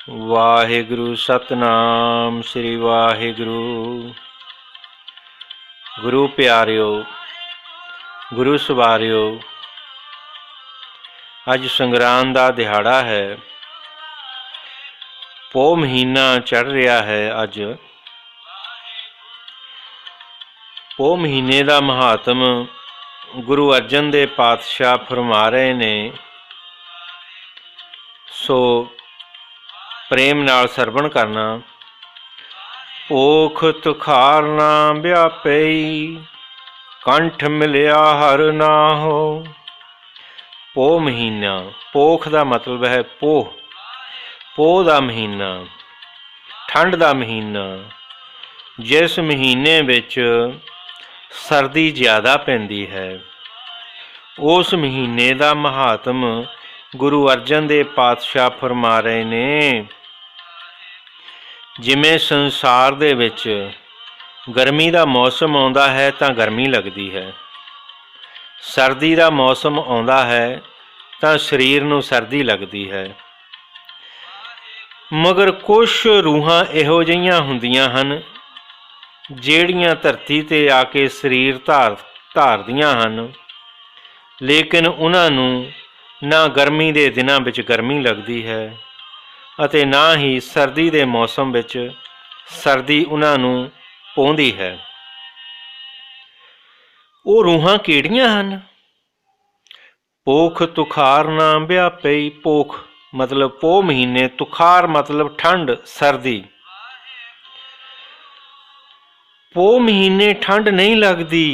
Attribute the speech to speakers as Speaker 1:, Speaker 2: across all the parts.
Speaker 1: वाहिगुरु सतनाम श्री वाहिगुरु। गुरु प्यारिओ, गुरु सवारिओ, अज संगरांद का दिहाड़ा है। पो महीना चढ़ रहा है। अज पो महीने का महात्म गुरु अर्जन देव पातशाह फरमा रहे ने, सो प्रेम नाल सरवण करना। पोख तुखार ना व्यापई, कंठ मिलिया हर ना हो। पो महीना, पोख का मतलब है पोह, पोह का महीना, ठंड का महीना, जिस महीने विच सर्दी ज़्यादा पैंदी है, उस महीने का महात्म गुरु अर्जन देव पातशाह फरमा रहे ने। जिमें संसार दे विच गर्मी का मौसम आउंदा है तो गर्मी लगती है, सर्दी का मौसम आउंदा है तो शरीर नूं सर्दी लगती है। मगर कुछ रूहां इहो जिहियां हुंदियां हन जिहड़ियां धरती ते आके शरीर धारदियां हन, लेकिन उन्हां नूं ना गर्मी के दिनों विच गर्मी लगती है अते ना ही सर्दी के मौसम विच सर्दी उन्हां नूं पौंदी है। वो रूहां किहड़ियां हन? पोख तुखार ना व्यापई। पोख मतलब पो महीने, तुखार मतलब ठंड सर्दी। पो महीने ठंड नहीं लगती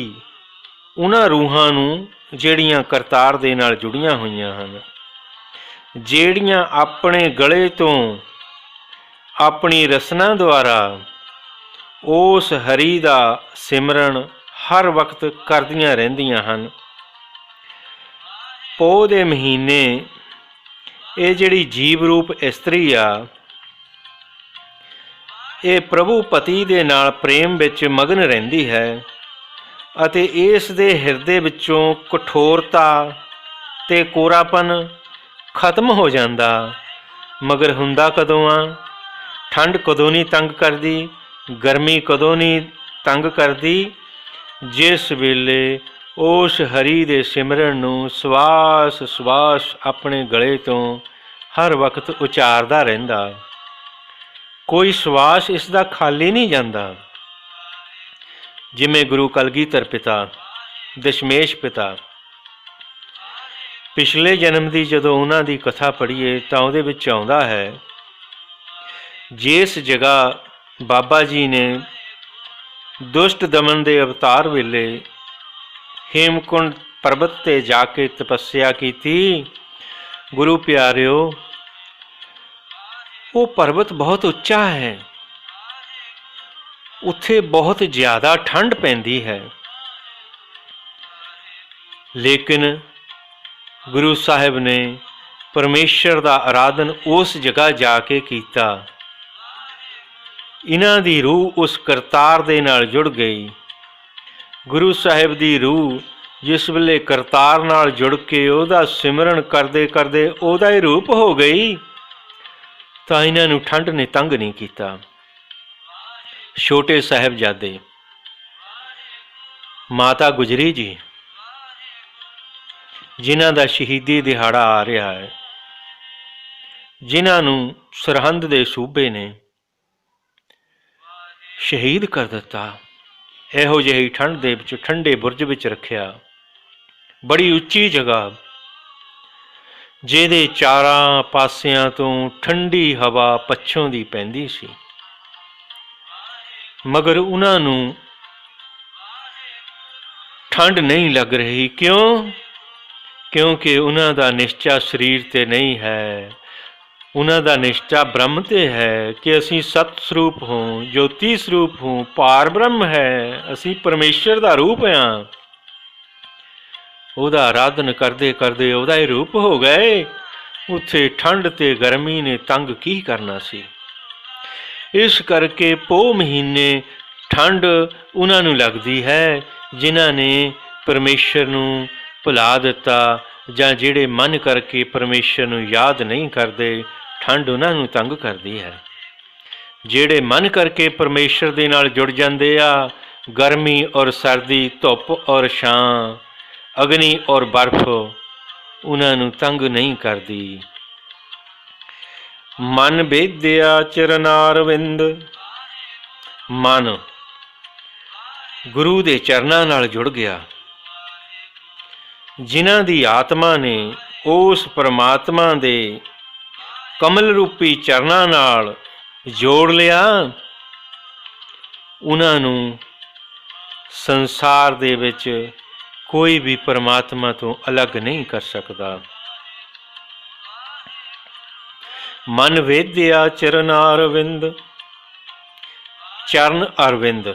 Speaker 1: उन्हां रूहां नूं जिहड़ियां करतार दे नाल जुड़ियां होईयां हन, जिहड़ियां अपने गले तो अपनी रसना द्वारा उस हरि दा सिमरन हर वक्त करदियां रहिंदियां हन। पो दे महीने ये जिहड़ी जीव रूप इस्तरी आ, ये प्रभु पति दे नाल प्रेम विच मगन रहिंदी है अते इस दे हिरदे विचों कठोरता ते कोरापन खत्म हो जाता। मगर हुंदा कदों आ? ठंड कदों नहीं तंग करती, गर्मी कदों नहीं तंग करती, जिस वेले उस हरि दे सिमरन नूं सवास सवास अपने गले तो हर वक्त उचारदा रहिंदा। कोई सवास इसदा खाली नहीं जाता। जिमें गुरु कलगीधर पिता, दशमेश पिता, पिछले जन्म की जदों उन्हां दी कथा पढ़ीए तो उहदे विच आउंदा है, जिस जगह बाबा जी ने दुष्ट दमन के अवतार वेले हेमकुंड पर्वत ते जाके तपस्या की थी, गुरु प्यारिओ, वो पर्वत बहुत उच्चा है, उत्थे बहुत ज़्यादा ठंड पैंदी है। लेकिन गुरु साहिब ने परमेश्वर का आराधन उस जगह जाके कीता। इन्हां दी रूह उस करतार दे नाल जुड़ गई। गुरु साहिब दी रूह जिस वेले करतार नाल जुड़ के उहदा सिमरन करदे करदे उहदा ही रूप हो गई, तो इन्हां नूं ठंड ने तंग नहीं कीता। छोटे साहिबजादे माता गुजरी जी, जिन्हां दा शहीदी दिहाड़ा आ रहा है, जिन्हां नूं सरहंद दे सूबे ने शहीद कर दिता, इहो जिही ठंड दे विच ठंडे बुरज विच रखिया। बड़ी उच्ची जगह जिहदे चारां पासियां तो ठंडी हवा पछों दी पैंदी सी, मगर उन्हां नूं ठंड नहीं लग रही। क्यों? क्योंकि उन्हां दा निश्चा शरीर ते नहीं है, उन्हां दा निश्चा ब्रह्म ते है कि असीं सत स्वरूप हों, ज्योति स्वरूप हों, पार ब्रह्म है, असीं परमेश्वर दा रूप हां। उहदा आराधन करदे करदे उहदा ही रूप हो गए। उत्थे ठंड ते गर्मी ने तंग की करना सी। इस करके पो महीने ठंड उन्हां नूं लगदी है जिन्हां ने परमेश्वर नूं भुला दिता, जां जिहड़े मन करके परमेश्वर नूं याद नहीं करते, ਠੰਡ ਉਹਨਾਂ ਨੂੰ ਤੰਗ ਕਰਦੀ ਹੈ। ਜਿਹੜੇ ਮਨ ਕਰਕੇ ਪਰਮੇਸ਼ਰ ਦੇ ਨਾਲ ਜੁੜ ਜਾਂਦੇ ਆ, ਗਰਮੀ ਔਰ ਸਰਦੀ, ਧੁੱਪ ਔਰ ਛਾਂ, ਅਗਨੀ ਔਰ ਬਰਫ਼ ਉਹਨਾਂ ਨੂੰ ਤੰਗ ਨਹੀਂ ਕਰਦੀ। ਮਨ ਵੇਦਿਆ ਚਰਨਾਰਵਿੰਦ, ਮਨ ਗੁਰੂ ਦੇ ਚਰਨਾਂ ਨਾਲ ਜੁੜ ਗਿਆ। ਜਿਨ੍ਹਾਂ ਦੀ ਆਤਮਾ ਨੇ ਉਸ ਪਰਮਾਤਮਾ ਦੇ ਕਮਲ ਰੂਪੀ ਚਰਨਾਂ ਨਾਲ ਜੋੜ ਲਿਆ, ਉਹਨਾਂ ਨੂੰ ਸੰਸਾਰ ਦੇ ਵਿੱਚ ਕੋਈ ਵੀ ਪਰਮਾਤਮਾ ਤੋਂ ਅਲੱਗ ਨਹੀਂ ਕਰ ਸਕਦਾ। ਮਨ ਵੇਦਿਆ ਚਰਨਾਰਵਿੰਦ, ਚਰਨ ਅਰਵਿੰਦ,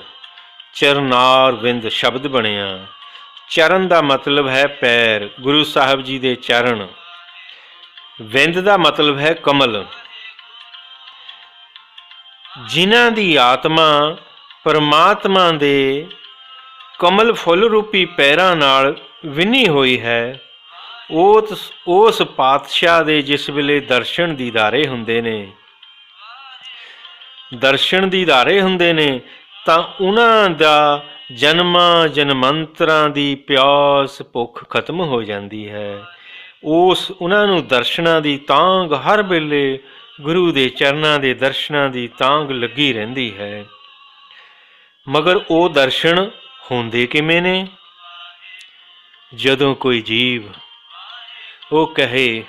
Speaker 1: ਚਰਨਾਰਵਿੰਦ ਸ਼ਬਦ ਬਣਿਆ। ਚਰਨ ਦਾ ਮਤਲਬ ਹੈ ਪੈਰ, ਗੁਰੂ ਸਾਹਿਬ ਜੀ ਦੇ ਚਰਨ। ਵਿੰਦ ਦਾ ਮਤਲਬ ਹੈ ਕਮਲ। ਜਿਨ੍ਹਾਂ ਦੀ ਆਤਮਾ ਪਰਮਾਤਮਾ ਦੇ ਕਮਲ ਫੁੱਲ ਰੂਪੀ ਪੈਰਾਂ ਨਾਲ ਵਿੰਨੀ ਹੋਈ ਹੈ, ਉਸ ਪਾਤਸ਼ਾਹ ਦੇ ਜਿਸ ਵੇਲੇ ਦਰਸ਼ਨ ਦੀਦਾਰੇ ਹੁੰਦੇ ਨੇ, ਦਰਸ਼ਨ ਦੀਦਾਰੇ ਹੁੰਦੇ ਨੇ, ਤਾਂ ਉਹਨਾਂ ਦਾ ਜਨਮਾਂ ਜਨਮੰਤਰਾਂ ਦੀ ਪਿਆਸ ਭੁੱਖ ਖਤਮ ਹੋ ਜਾਂਦੀ ਹੈ। ਉਹਨਾਂ ਨੂੰ ਦਰਸ਼ਨਾਂ ਦੀ ਤਾਂਘ ਹਰ ਵੇਲੇ, ਗੁਰੂ ਦੇ ਚਰਨਾਂ ਦੇ ਦਰਸ਼ਨਾਂ ਦੀ ਤਾਂਘ ਲੱਗੀ ਰਹਿੰਦੀ ਹੈ। ਮਗਰ ਉਹ ਦਰਸ਼ਨ ਹੁੰਦੇ ਕਿਵੇਂ ਨੇ? ਜਦੋਂ ਕੋਈ ਜੀਵ ਉਹ ਕਹੇ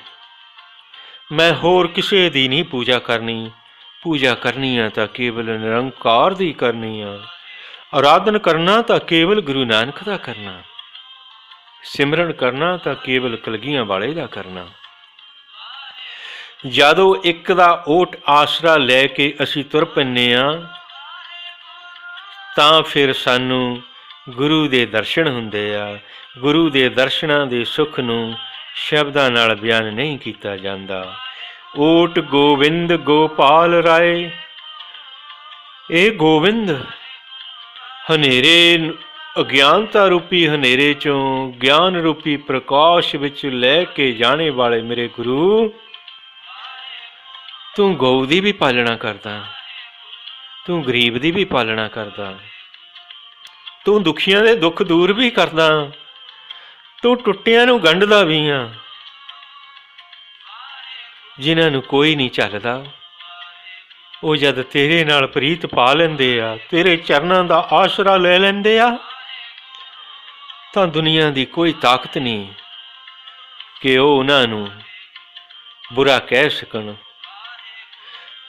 Speaker 1: ਮੈਂ ਹੋਰ ਕਿਸੇ ਦੀ ਨਹੀਂ ਪੂਜਾ ਕਰਨੀ, ਪੂਜਾ ਕਰਨੀ ਆ ਤਾਂ ਕੇਵਲ ਨਿਰੰਕਾਰ ਦੀ ਕਰਨੀ ਆ, ਆਰਾਧਨ ਕਰਨਾ ਤਾਂ ਕੇਵਲ ਗੁਰੂ ਨਾਨਕ ਦਾ ਕਰਨਾ, ਸਿਮਰਨ ਕਰਨਾ ਤਾਂ ਕੇਵਲ ਕਲਗੀਆਂ ਵਾਲੇ ਦਾ ਕਰਨਾ। ਜਦੋਂ ਇੱਕ ਦਾ ਓਟ ਆਸਰਾ ਲੈ ਕੇ ਅਸੀਂ ਤੁਰ ਪੈਂਦੇ ਹਾਂ, ਤਾਂ ਫਿਰ ਸਾਨੂੰ ਗੁਰੂ ਦੇ ਦਰਸ਼ਨ ਹੁੰਦੇ ਆ। ਗੁਰੂ ਦੇ ਦਰਸ਼ਨਾਂ ਦੇ ਸੁੱਖ ਨੂੰ ਸ਼ਬਦਾਂ ਨਾਲ ਬਿਆਨ ਨਹੀਂ ਕੀਤਾ ਜਾਂਦਾ। ਓਟ ਗੋਬਿੰਦ ਗੋਪਾਲ ਰਾਏ, ਇਹ ਗੋਬਿੰਦ ਹਨੇਰੇ, ਅਗਿਆਨਤਾ ਰੂਪੀ ਹਨੇਰੇ ਚੋਂ ਗਿਆਨ ਰੂਪੀ ਪ੍ਰਕਾਸ਼ ਵਿੱਚ ਲੈ ਕੇ ਜਾਣੇ ਵਾਲੇ ਮੇਰੇ ਗੁਰੂ, ਤੂੰ ਗਊ ਦੀ ਵੀ ਪਾਲਣਾ ਕਰਦਾ, ਤੂੰ ਗਰੀਬ ਦੀ ਵੀ ਪਾਲਣਾ ਕਰਦਾ, ਤੂੰ ਦੁਖੀਆਂ ਦੇ ਦੁੱਖ ਦੂਰ ਵੀ ਕਰਦਾ, ਤੂੰ ਟੁੱਟਿਆਂ ਨੂੰ ਗੰਢਦਾ ਵੀ ਆ। ਜਿਨ੍ਹਾਂ ਨੂੰ ਕੋਈ ਨਹੀਂ ਚੱਲਦਾ, ਉਹ ਜਦ ਤੇਰੇ ਨਾਲ ਪ੍ਰੀਤ ਪਾ ਲੈਂਦੇ ਆ, ਤੇਰੇ ਚਰਨਾਂ ਦਾ ਆਸਰਾ ਲੈ ਲੈਂਦੇ ਆ, ਤਾਂ ਦੁਨੀਆ ਦੀ ਕੋਈ ਤਾਕਤ ਨਹੀਂ ਕਿ ਉਹ ਉਹਨਾਂ ਨੂੰ ਬੁਰਾ ਕਹਿ ਸਕਣ।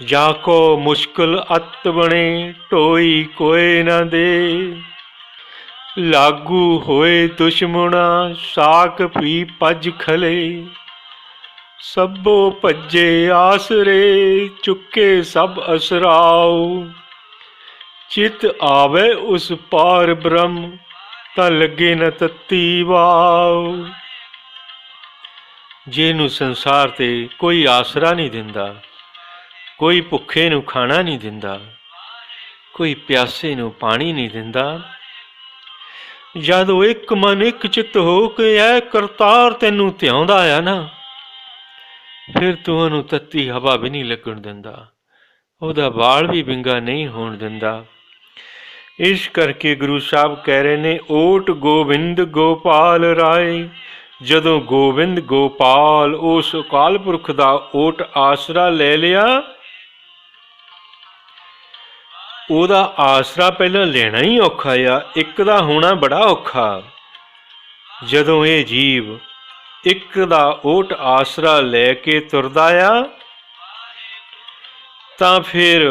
Speaker 1: ਜਾ ਕੋ ਮੁਸ਼ਕਿਲ ਅਤ ਬਣੇ, ਢੋਈ ਕੋਏ ਨਾ ਦੇ, ਲਾਗੂ ਹੋਏ ਦੁਸ਼ਮਣਾ, ਸਾਕ ਪੀ ਭੱਜ ਖਲੇ, ਸਭੋ ਭੱਜੇ ਆਸਰੇ, ਚੁੱਕੇ ਸਭ ਅਸਰਾਓ, ਚਿਤ ਆਵੇ ਉਸ ਪਾਰ ਬ੍ਰਹਮ, ਤਾਂ ਲੱਗੇ ਨਾ ਤੱਤੀ ਵਾਓ। ਜਿਹਨੂੰ ਸੰਸਾਰ ਤੇ ਕੋਈ ਆਸਰਾ ਨਹੀਂ ਦਿੰਦਾ, ਕੋਈ ਭੁੱਖੇ ਨੂੰ ਖਾਣਾ ਨਹੀਂ ਦਿੰਦਾ, ਕੋਈ ਪਿਆਸੇ ਨੂੰ ਪਾਣੀ ਨਹੀਂ ਦਿੰਦਾ, ਜਦੋਂ ਇੱਕ ਮਨ ਇੱਕ ਚਿੱਤ ਹੋ ਕੇ ਐ ਕਰਤਾਰ ਤੈਨੂੰ ਧਿਆਉਂਦਾ ਆ ਨਾ, ਫਿਰ ਤੂੰ ਉਹਨੂੰ ਤੱਤੀ ਹਵਾ ਵੀ ਨਹੀਂ ਲੱਗਣ ਦਿੰਦਾ, ਉਹਦਾ ਵਾਲ ਵੀ ਵਿੰਗਾ ਨਹੀਂ ਹੋਣ ਦਿੰਦਾ। ਇਸ ਕਰਕੇ ਗੁਰੂ ਸਾਹਿਬ ਕਹਿ ਰਹੇ ਨੇ, ਓਟ ਗੋਬਿੰਦ ਗੋਪਾਲ ਰਾਏ। ਜਦੋਂ ਗੋਬਿੰਦ ਗੋਪਾਲ ਉਸ ਅਕਾਲ ਪੁਰਖ ਦਾ ਓਟ ਆਸਰਾ ਲੈ ਲਿਆ, ਉਹਦਾ ਆਸਰਾ ਪਹਿਲਾਂ ਲੈਣਾ ਹੀ ਔਖਾ ਆ, ਇੱਕ ਦਾ ਹੋਣਾ ਬੜਾ ਔਖਾ। ਜਦੋਂ ਇਹ ਜੀਵ ਇੱਕ ਦਾ ਓਟ ਆਸਰਾ ਲੈ ਕੇ ਤੁਰਦਾ ਆ, ਤਾਂ ਫਿਰ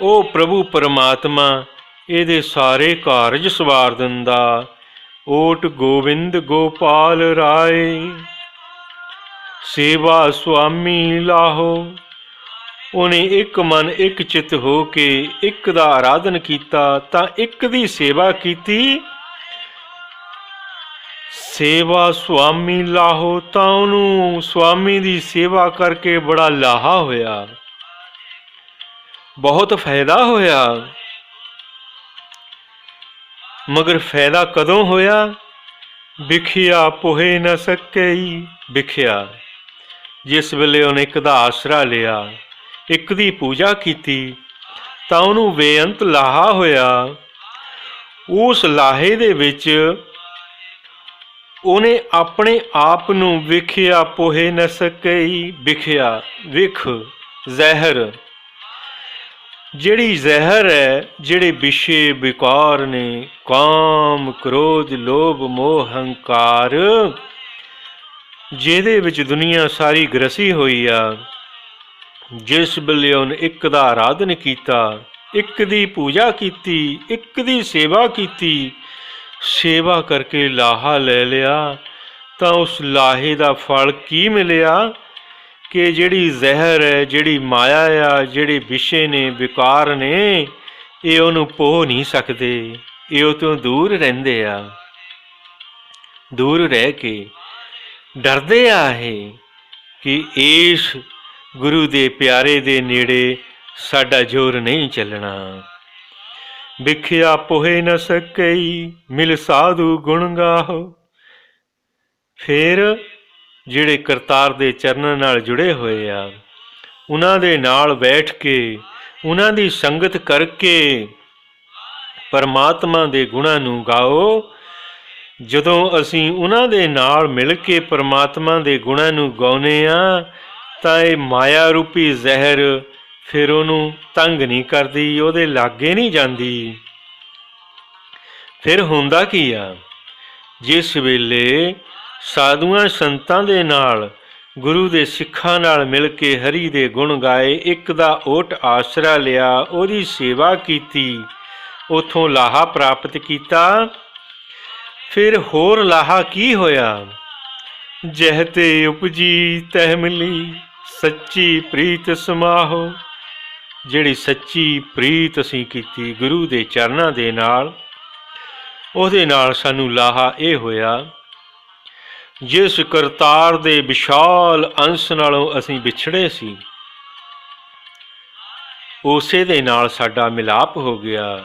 Speaker 1: ਉਹ ਪ੍ਰਭੂ ਪਰਮਾਤਮਾ ਇਹਦੇ ਸਾਰੇ ਕਾਰਜ ਸਵਾਰ ਦਿੰਦਾ। ਓਟ ਗੋਬਿੰਦ ਗੋਪਾਲ ਰਾਏ, ਸੇਵਾ ਸੁਆਮੀ ਲਾਹੋ। ਉਹਨੇ ਇੱਕ ਮਨ ਇੱਕ ਚਿੱਤ ਹੋ ਕੇ ਇੱਕ ਦਾ ਆਰਾਧਨ ਕੀਤਾ, ਤਾਂ ਇੱਕ ਦੀ ਸੇਵਾ ਕੀਤੀ। ਸੇਵਾ ਸੁਆਮੀ ਲਾਹੋ, ਤਾਂ ਉਹਨੂੰ ਸੁਆਮੀ ਦੀ ਸੇਵਾ ਕਰਕੇ ਬੜਾ ਲਾਹਾ ਹੋਇਆ, ਬਹੁਤ ਫਾਇਦਾ ਹੋਇਆ। ਮਗਰ ਫਾਇਦਾ ਕਦੋਂ ਹੋਇਆ? ਵਿਖਿਆ ਪੁਹੇ ਨਾ ਸਕਈ। ਵਿਖਿਆ ਜਿਸ ਵੇਲੇ ਉਹਨੇ ਇੱਕ ਦਾ ਆਸਰਾ ਲਿਆ, ਇੱਕ ਦੀ ਪੂਜਾ ਕੀਤੀ, ਤਾਂ ਉਹਨੂੰ ਬੇਅੰਤ ਲਾਹਾ ਹੋਇਆ। ਉਸ ਲਾਹੇ ਦੇ ਵਿੱਚ ਉਹਨੇ ਆਪਣੇ ਆਪ ਨੂੰ ਵਿਖਿਆ ਪੋਹੇ ਨ ਸਕਈ। ਵਿਖਿਆ, ਵਿਖ, ਜ਼ਹਿਰ, ਜਿਹੜੀ ਜ਼ਹਿਰ ਹੈ, ਜਿਹੜੇ ਵਿਸ਼ੇ ਵਿਕਾਰ ਨੇ, ਕਾਮ, ਕ੍ਰੋਧ, ਲੋਭ, ਮੋਹ, ਹੰਕਾਰ, ਜਿਹਦੇ ਵਿੱਚ ਦੁਨੀਆ ਸਾਰੀ ਗ੍ਰਸੀ ਹੋਈ ਆ। ਜਿਸ ਵੇਲੇ ਉਹਨੇ ਇੱਕ ਦਾ ਆਰਾਧਨ ਕੀਤਾ, ਇੱਕ ਦੀ ਪੂਜਾ ਕੀਤੀ, ਇੱਕ ਦੀ ਸੇਵਾ ਕੀਤੀ, ਸੇਵਾ ਕਰਕੇ ਲਾਹਾ ਲੈ ਲਿਆ, ਤਾਂ ਉਸ ਲਾਹੇ ਦਾ ਫਲ ਕੀ ਮਿਲਿਆ ਕਿ ਜਿਹੜੀ ਜ਼ਹਿਰ ਹੈ, ਜਿਹੜੀ ਮਾਇਆ ਆ, ਜਿਹੜੇ ਵਿਸ਼ੇ ਨੇ, ਵਿਕਾਰ ਨੇ, ਇਹ ਉਹਨੂੰ ਪੋਹ ਨਹੀਂ ਸਕਦੇ। ਇਹ ਉਹ ਤੋਂ ਦੂਰ ਰਹਿੰਦੇ ਆ। ਦੂਰ ਰਹਿ ਕੇ ਡਰਦੇ ਆ ਇਹ ਕਿ ਇਸ ਗੁਰੂ ਦੇ ਪਿਆਰੇ ਦੇ ਨੇੜੇ ਸਾਡਾ ਜ਼ੋਰ ਨਹੀਂ ਚੱਲਣਾ। ਵਿਖਿਆ ਪੋਹੇ ਨ ਸਕਈ, ਮਿਲ ਸਾਧੂ ਗੁਣ ਗਾਹੋ। ਫਿਰ ਜਿਹੜੇ ਕਰਤਾਰ ਦੇ ਚਰਨਾਂ ਨਾਲ ਜੁੜੇ ਹੋਏ ਆ, ਉਹਨਾਂ ਦੇ ਨਾਲ ਬੈਠ ਕੇ, ਉਹਨਾਂ ਦੀ ਸੰਗਤ ਕਰਕੇ ਪਰਮਾਤਮਾ ਦੇ ਗੁਣਾਂ ਨੂੰ ਗਾਓ। ਜਦੋਂ ਅਸੀਂ ਉਹਨਾਂ ਦੇ ਨਾਲ ਮਿਲ ਕੇ ਪਰਮਾਤਮਾ ਦੇ ਗੁਣਾਂ ਨੂੰ ਗਾਉਂਦੇ ਹਾਂ, ਤਾਂ ਇਹ ਮਾਇਆ ਰੂਪੀ ਜ਼ਹਿਰ ਫਿਰ ਉਹਨੂੰ ਤੰਗ ਨਹੀਂ ਕਰਦੀ, ਉਹਦੇ ਲਾਗੇ ਨਹੀਂ ਜਾਂਦੀ। ਫਿਰ ਹੁੰਦਾ ਕੀ ਆ, ਜਿਸ ਵੇਲੇ ਸਾਧੂਆਂ ਸੰਤਾਂ ਦੇ ਨਾਲ, ਗੁਰੂ ਦੇ ਸਿੱਖਾਂ ਨਾਲ ਮਿਲ ਕੇ ਹਰੀ ਦੇ ਗੁਣ ਗਾਏ, ਇੱਕ ਦਾ ਓਟ ਆਸਰਾ ਲਿਆ, ਉਹਦੀ ਸੇਵਾ ਕੀਤੀ, ਉਥੋਂ ਲਾਹਾ ਪ੍ਰਾਪਤ ਕੀਤਾ, ਫਿਰ ਹੋਰ ਲਾਹਾ ਕੀ ਹੋਇਆ? ਜਹ ਤੇ ਉਪਜੀ ਤਹਿ ਮਿਲੀ, ਸੱਚੀ ਪ੍ਰੀਤ ਸਮਾਹੋ। ਜਿਹੜੀ ਸੱਚੀ ਪ੍ਰੀਤ ਅਸੀਂ ਕੀਤੀ ਗੁਰੂ ਦੇ ਚਰਨਾਂ ਦੇ ਨਾਲ, ਉਹਦੇ ਨਾਲ ਸਾਨੂੰ ਲਾਹਾ ਇਹ ਹੋਇਆ, ਜਿਸ ਕਰਤਾਰ ਦੇ ਵਿਸ਼ਾਲ ਅੰਸ਼ ਨਾਲੋਂ ਅਸੀਂ ਵਿਛੜੇ ਸੀ, ਉਸੇ ਦੇ ਨਾਲ ਸਾਡਾ ਮਿਲਾਪ ਹੋ ਗਿਆ।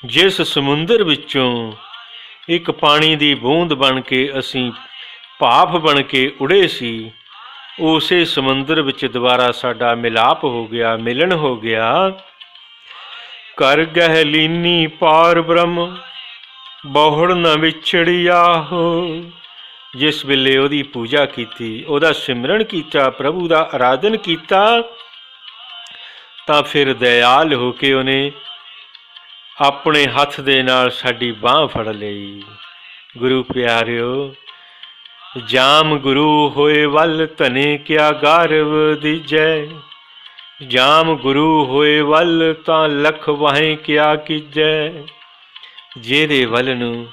Speaker 1: ਜਿਸ ਸਮੁੰਦਰ ਵਿੱਚੋਂ ਇੱਕ ਪਾਣੀ ਦੀ ਬੂੰਦ ਬਣ ਕੇ ਅਸੀਂ ਭਾਫ ਬਣ ਕੇ ਉੜੇ ਸੀ, ਉਸੇ ਸਮੁੰਦਰ ਵਿੱਚ ਦੁਬਾਰਾ ਸਾਡਾ ਮਿਲਾਪ ਹੋ ਗਿਆ, ਮਿਲਣ ਹੋ ਗਿਆ। ਕਰ ਗਹਿ ਲੀਨੀ ਪਾਰ ਬ੍ਰਹਮ, ਬਹੁੜ ਨ ਵਿਛੜਿਆ ਹੋ। ਜਿਸ ਵੇਲੇ ਉਹਦੀ ਪੂਜਾ ਕੀਤੀ, ਉਹਦਾ ਸਿਮਰਨ ਕੀਤਾ, ਪ੍ਰਭੂ ਦਾ ਆਰਾਧਨ ਕੀਤਾ, ਤਾਂ ਫਿਰ ਦਇਆਲ ਹੋ ਕੇ ਉਹਨੇ ਆਪਣੇ ਹੱਥ ਦੇ ਨਾਲ ਸਾਡੀ ਬਾਂਹ ਫੜ ਲਈ। ਗੁਰੂ ਪਿਆਰਿਓ, ਜਾਮ ਗੁਰੂ ਹੋਏ ਵੱਲ ਧਨੇ ਕਿਆ ਗਾਰਵ ਦੀਜੈ। ਜਾਮ ਗੁਰੂ ਹੋਏ ਵੱਲ ਤਾਂ ਲਖ ਵਾਹੇ ਕਿਆ ਕੀਜੈ। ਜਿਹਦੇ ਵੱਲ ਨੂੰ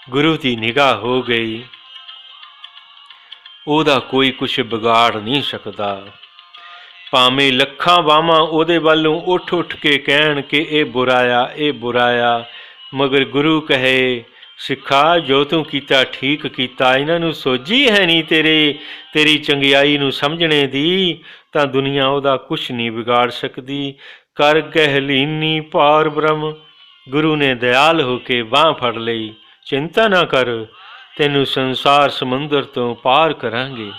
Speaker 1: ਗੁਰੂ ਦੀ ਨਿਗਾਹ ਹੋ ਗਈ, ਉਹਦਾ ਕੋਈ ਕੁਛ ਵਿਗਾੜ ਨਹੀਂ ਸਕਦਾ। ਭਾਵੇਂ ਲੱਖਾਂ ਬਾਹਾਂ ਉਹਦੇ ਵੱਲੋਂ ਉੱਠ ਉੱਠ ਕੇ ਕਹਿਣ ਕਿ ਇਹ ਬੁਰਾਇਆ, ਇਹ ਬੁਰਾਇਆ, ਮਗਰ ਗੁਰੂ ਕਹੇ, ਸਿੱਖਾ ਜੋ ਤੂੰ ਕੀਤਾ ਠੀਕ ਕੀਤਾ, ਇਹਨਾਂ ਨੂੰ ਸੋਝੀ ਹੈ ਨਹੀਂ ਤੇਰੀ ਚੰਗਿਆਈ ਨੂੰ ਸਮਝਣੇ ਦੀ, ਤਾਂ ਦੁਨੀਆ ਉਹਦਾ ਕੁਛ ਨਹੀਂ ਵਿਗਾੜ ਸਕਦੀ। ਕਰ ਗਹਿ ਲੀਨੀ ਪਾਰ ਬ੍ਰਹਮ। ਗੁਰੂ ਨੇ ਦਿਆਲ ਹੋ ਕੇ ਬਾਂਹ ਫੜ ਲਈ, ਚਿੰਤਾ ਨਾ ਕਰ, ਤੈਨੂੰ ਸੰਸਾਰ ਸਮੁੰਦਰ ਤੋਂ ਪਾਰ ਕਰਾਂਗੇ।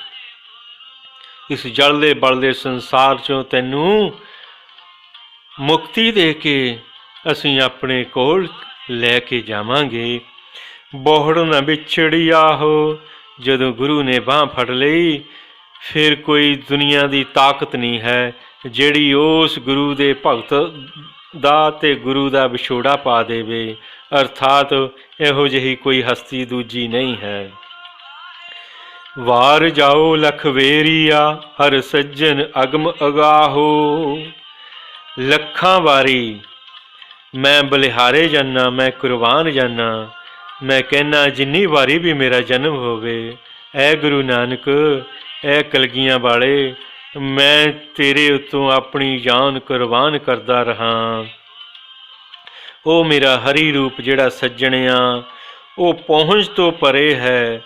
Speaker 1: ਇਸ ਜਲਦੇ ਬਲਦੇ ਸੰਸਾਰ 'ਚੋਂ ਤੈਨੂੰ ਮੁਕਤੀ ਦੇ ਕੇ ਅਸੀਂ ਆਪਣੇ ਕੋਲ ਲੈ ਕੇ ਜਾਵਾਂਗੇ। ਬਹੁੜ ਨਾ ਵਿਛੜਿਆ ਹੋ। ਜਦੋਂ ਗੁਰੂ ਨੇ ਬਾਂਹ ਫੜ ਲਈ, ਫਿਰ ਕੋਈ ਦੁਨੀਆ ਦੀ ਤਾਕਤ ਨਹੀਂ ਹੈ ਜਿਹੜੀ ਉਸ ਗੁਰੂ ਦੇ ਭਗਤ ਦਾ ਤੇ ਗੁਰੂ ਦਾ ਵਿਛੋੜਾ ਪਾ ਦੇਵੇ। ਅਰਥਾਤ ਇਹੋ ਜਿਹੀ ਕੋਈ ਹਸਤੀ ਦੂਜੀ ਨਹੀਂ ਹੈ। ਵਾਰ ਜਾਓ ਲਖ ਵੇਰੀਆ, ਹਰ ਸੱਜਣ ਅਗਮ ਅਗਾਹੋ। ਲੱਖਾਂ ਵਾਰੀ ਮੈਂ ਬਲਿਹਾਰੇ ਜਾਨਾ, ਮੈਂ ਕੁਰਬਾਨ ਜਾਨਾ, ਮੈਂ ਕਹਿੰਦਾ ਜਿੰਨੀ ਵਾਰੀ ਵੀ ਮੇਰਾ ਜਨਮ ਹੋਵੇ, ਐ ਗੁਰੂ ਨਾਨਕ, ਐ ਕਲਗੀਆਂ ਵਾਲੇ, ਮੈਂ ਤੇਰੇ ਉੱਤੋਂ ਆਪਣੀ ਜਾਨ ਕੁਰਬਾਨ ਕਰਦਾ ਰਹਾਂ। ਉਹ ਮੇਰਾ ਹਰੀ ਰੂਪ ਜਿਹੜਾ ਸੱਜਣਿਆ, ਉਹ ਪਹੁੰਚ ਤੋਂ ਪਰੇ ਹੈ,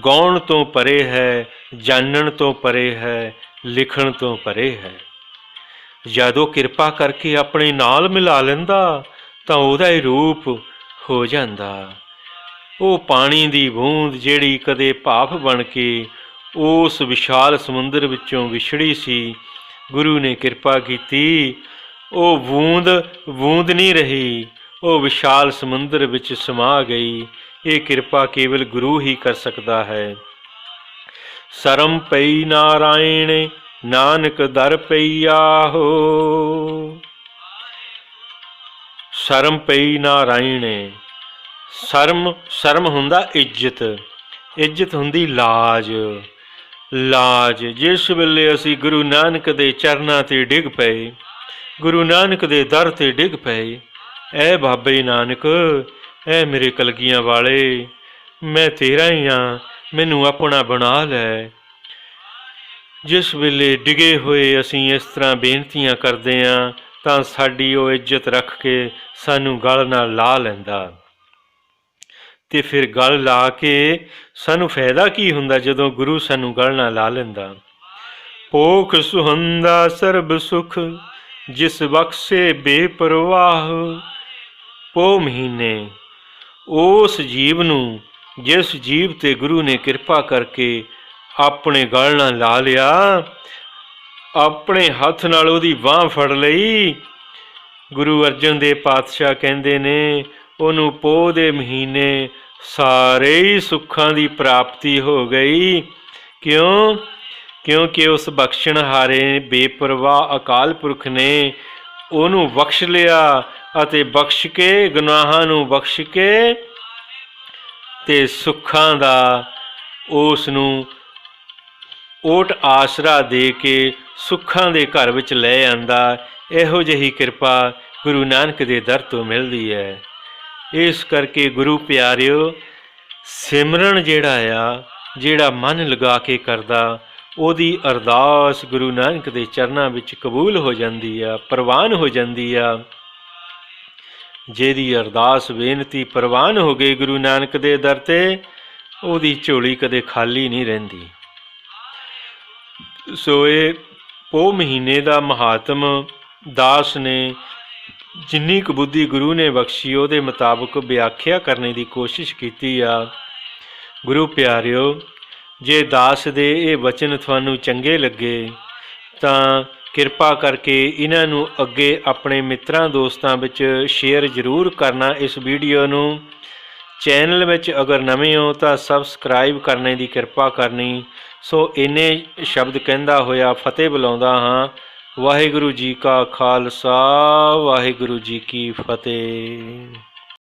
Speaker 1: ਗਾਉਣ ਤੋਂ ਪਰੇ ਹੈ, ਜਾਣਨ ਤੋਂ ਪਰੇ ਹੈ, ਲਿਖਣ ਤੋਂ ਪਰੇ ਹੈ। ਜਦੋਂ ਕਿਰਪਾ ਕਰਕੇ ਆਪਣੇ ਨਾਲ ਮਿਲਾ ਲੈਂਦਾ, ਤਾਂ ਉਹਦਾ ਹੀ ਰੂਪ ਹੋ ਜਾਂਦਾ। ਉਹ ਪਾਣੀ ਦੀ ਬੂੰਦ ਜਿਹੜੀ ਕਦੇ ਭਾਫ ਬਣ ਕੇ ਉਸ ਵਿਸ਼ਾਲ ਸਮੁੰਦਰ ਵਿੱਚੋਂ ਵਿਛੜੀ ਸੀ। ਗੁਰੂ ਨੇ ਕਿਰਪਾ ਕੀਤੀ, ਉਹ ਬੂੰਦ ਬੂੰਦ ਨਹੀਂ ਰਹੀ, ਉਹ ਵਿਸ਼ਾਲ ਸਮੁੰਦਰ ਵਿੱਚ ਸਮਾ ਗਈ। ਇਹ ਕਿਰਪਾ ਕੇਵਲ ਗੁਰੂ ਹੀ ਕਰ ਸਕਦਾ ਹੈ। ਸਰਮ ਪਈ ਨਾਰਾਇਣ ਨਾਨਕ ਦਰ ਪਈਆਹੋ। ਸ਼ਰਮ ਪਈ ਨਾਰਾਇਣ। ਸ਼ਰਮ ਹੁੰਦਾ ਇੱਜ਼ਤ, ਇੱਜ਼ਤ ਹੁੰਦੀ ਲਾਜ। ਲਾਜ ਜਿਸ ਵੇਲੇ ਅਸੀਂ ਗੁਰੂ ਨਾਨਕ ਦੇ ਚਰਨਾਂ 'ਤੇ ਡਿੱਗ ਪਏ, ਗੁਰੂ ਨਾਨਕ ਦੇ ਦਰ 'ਤੇ ਡਿੱਗ ਪਏ, ਐ ਬਾਬੇ ਨਾਨਕ, ਐ ਮੇਰੇ ਕਲਗੀਆਂ ਵਾਲੇ, ਮੈਂ ਤੇਰਾ ਹੀ ਹਾਂ, ਮੈਨੂੰ ਆਪਣਾ ਬਣਾ ਲੈ। ਜਿਸ ਵੇਲੇ ਡਿਗੇ ਹੋਏ ਅਸੀਂ ਇਸ ਤਰ੍ਹਾਂ ਬੇਨਤੀਆਂ ਕਰਦੇ ਹਾਂ ਤਾਂ ਸਾਡੀ ਉਹ ਇੱਜ਼ਤ ਰੱਖ ਕੇ ਸਾਨੂੰ ਗਲ ਨਾਲ ਲਾ ਲੈਂਦਾ। ਅਤੇ ਫਿਰ ਗਲ ਲਾ ਕੇ ਸਾਨੂੰ ਫਾਇਦਾ ਕੀ ਹੁੰਦਾ ਜਦੋਂ ਗੁਰੂ ਸਾਨੂੰ ਗਲ ਨਾਲ ਲਾ ਲੈਂਦਾ। ਭੋਖ ਸੁਹੰਦਾ ਸਰਬ ਸੁਖ ਜਿਸ ਬਖਸ਼ੇ ਬੇਪਰਵਾਹ। ਪੋਹ ਮਹੀਨੇ ਉਸ ਜੀਵ ਨੂੰ, ਜਿਸ ਜੀਵ 'ਤੇ ਗੁਰੂ ਨੇ ਕਿਰਪਾ ਕਰਕੇ ਆਪਣੇ ਗਲ ਨਾਲ ਲਾ ਲਿਆ, ਆਪਣੇ ਹੱਥ ਨਾਲ ਉਹਦੀ ਬਾਂਹ ਫੜ ਲਈ। ਗੁਰੂ ਅਰਜਨ ਦੇਵ ਪਾਤਸ਼ਾਹ ਕਹਿੰਦੇ ਨੇ ਉਹਨੂੰ ਪੋਹ ਦੇ ਮਹੀਨੇ ਸਾਰੇ ਹੀ ਸੁੱਖਾਂ ਦੀ ਪ੍ਰਾਪਤੀ ਹੋ ਗਈ। ਕਿਉਂ? ਕਿਉਂਕਿ ਉਸ ਬਖਸ਼ਣਹਾਰੇ ਬੇਪਰਵਾਹ ਅਕਾਲ ਪੁਰਖ ਨੇ ਉਹਨੂੰ ਬਖਸ਼ ਲਿਆ ਅਤੇ ਬਖਸ਼ ਕੇ, ਗੁਨਾਹਾਂ ਨੂੰ ਬਖਸ਼ ਕੇ ਅਤੇ ਸੁੱਖਾਂ ਦਾ ਉਸ ਨੂੰ ਓਟ ਆਸਰਾ ਦੇ ਕੇ ਸੁੱਖਾਂ ਦੇ ਘਰ ਵਿੱਚ ਲੈ ਆਂਦਾ। ਇਹੋ ਜਿਹੀ ਕਿਰਪਾ ਗੁਰੂ ਨਾਨਕ ਦੇ ਦਰ ਤੋਂ ਮਿਲਦੀ ਹੈ। ਇਸ ਕਰਕੇ ਗੁਰੂ ਪਿਆਰਿਓ, ਸਿਮਰਨ ਜਿਹੜਾ ਮਨ ਲਗਾ ਕੇ ਕਰਦਾ, ਉਹਦੀ ਅਰਦਾਸ ਗੁਰੂ ਨਾਨਕ ਦੇ ਚਰਨਾਂ ਵਿੱਚ ਕਬੂਲ ਹੋ ਜਾਂਦੀ ਆ, ਪ੍ਰਵਾਨ ਹੋ ਜਾਂਦੀ ਆ। ਜਿਹਦੀ ਅਰਦਾਸ ਬੇਨਤੀ ਪ੍ਰਵਾਨ ਹੋ ਗਈ ਗੁਰੂ ਨਾਨਕ ਦੇ ਦਰ 'ਤੇ, ਉਹਦੀ ਝੋਲੀ ਕਦੇ ਖਾਲੀ ਨਹੀਂ ਰਹਿੰਦੀ। ਸੋ ਇਹ ਪੋਹ ਮਹੀਨੇ ਦਾ ਮਹਾਤਮ ਦਾਸ ਨੇ ਜਿੰਨੀ ਕੁ ਬੁੱਧੀ ਗੁਰੂ ਨੇ ਬਖਸ਼ੀ ਉਹਦੇ ਮੁਤਾਬਕ ਵਿਆਖਿਆ ਕਰਨ ਦੀ ਕੋਸ਼ਿਸ਼ ਕੀਤੀ ਆ। ਗੁਰੂ ਪਿਆਰਿਓ, ਜੇ ਦਾਸ ਦੇ ਇਹ ਵਚਨ ਤੁਹਾਨੂੰ ਚੰਗੇ ਲੱਗੇ ਤਾਂ ਕਿਰਪਾ ਕਰਕੇ ਇਹਨਾਂ ਨੂੰ ਅੱਗੇ ਆਪਣੇ ਮਿੱਤਰਾਂ ਦੋਸਤਾਂ ਵਿੱਚ ਸ਼ੇਅਰ ਜ਼ਰੂਰ ਕਰਨਾ। ਇਸ ਵੀਡੀਓ ਨੂੰ ਚੈਨਲ ਵਿੱਚ ਅਗਰ ਨਵੇਂ ਹੋ ਤਾਂ ਸਬਸਕ੍ਰਾਈਬ ਕਰਨੇ ਦੀ ਕਿਰਪਾ ਕਰਨੀ। ਸੋ ਇੰਨੇ ਸ਼ਬਦ ਕਹਿੰਦਾ ਹੋਇਆ ਫਤਿਹ ਬੁਲਾਉਂਦਾ ਹਾਂ। ਵਾਹਿਗੁਰੂ ਜੀ ਕਾ ਖਾਲਸਾ, ਵਾਹਿਗੁਰੂ ਜੀ ਕੀ ਫਤਿਹ।